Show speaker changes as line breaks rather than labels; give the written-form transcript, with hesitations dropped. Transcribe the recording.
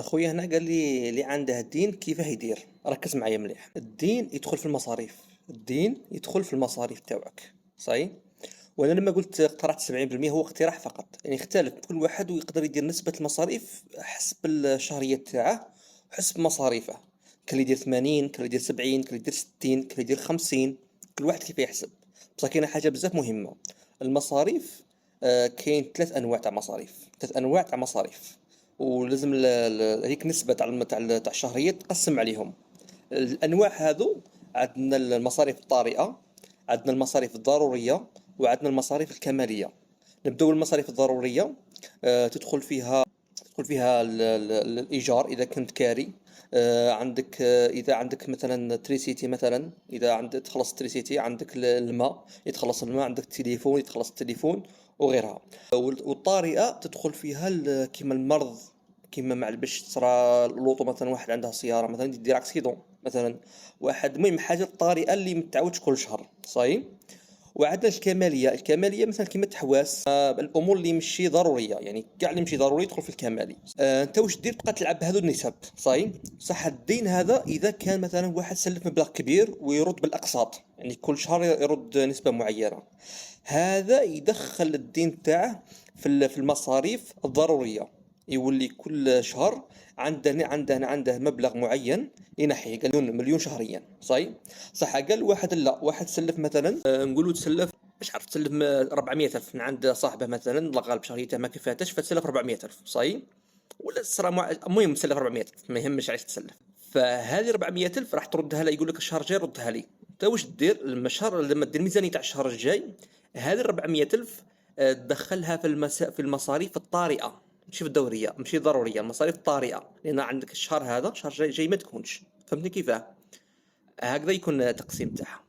خويا هنا قال لي اللي عنده الدين كيفاه يدير. ركز معايا مليح. الدين يدخل في المصاريف. الدين يدخل في المصاريف تاعك. صحيح. وانا لما قلت اقترحت 70% هو اقتراح فقط، يعني يختلف كل واحد ويقدر يدير نسبة المصاريف حسب الشهرية تاعه وحسب مصاريفه. كان اللي يدير 80، كان اللي يدير 70، كان اللي يدير 60، كان اللي يدير 50. كل واحد كيف يحسب. بصح كاينه حاجة بزاف مهمة. المصاريف. كاين ثلاث انواع تاع مصاريف. ثلاث انواع تاع مصاريف. ولازم هيك نسبة تاع الشهرية تقسم عليهم. الانواع هذو. عندنا المصاريف الطارئة. عندنا المصاريف الضرورية. وعندنا المصاريف الكمالية. نبدأ بالمصاريف الضرورية. تدخل فيها الإيجار إذا كنت كاري. عندك إذا عندك مثلا تريسيتي، مثلا إذا عندك تخلص تريسيتي، عندك الماء يتخلص الماء، عندك التليفون يتخلص التليفون وغيرها. والطارئة تدخل فيها كيما المرض. كيما مع باش تصرى اللوطو، مثلا واحد عنده سيارة مثلا يدير اكسيدون مثلا. واحد المهم حاجة الطارئة اللي متعودش كل شهر صاي. وعندنا الكماليه مثلا كيما التحواس، الامور اللي ماشي ضروريه، يعني كاع اللي ماشي ضروري يدخل في الكمالي. انت واش دير؟ تبقى تلعب بهذو النسب صاي. صح الدين هذا اذا كان مثلا واحد سلف مبلغ كبير ويرد بالاقساط، يعني كل شهر يرد نسبه معينه. هذا يدخل الدين تاعه في المصاريف الضروريه. يولي كل شهر عنده مبلغ معين ينحيه. قال مليون شهريا صاي. صح قال واحد لا، واحد سلف مثلا، نقولوا تسلف، مش عارف تسلف 400 ألف من عند صاحبه مثلا، الله غالب شهريته ما كفاتش فتسلف 400 ألف صاي. ولا صرا المهم تسلف 400 ألف، ما يهمش عايش تسلف. فهذه 400 ألف راح تردها له، يقول لك الشهر الجاي ردها لي. انت واش دير لما دير الميزانيه تاع الشهر الجاي؟ هذه 400 ألف تدخلها في المصاريف الطارئه. ماشي في الدوريه، ماشي ضروريه، المصاريف الطارئه، لان عندك الشهر هذا الشهر الجاي ما تكونش. فهمتني كيفاه؟ هكذا يكون التقسيم تاعها.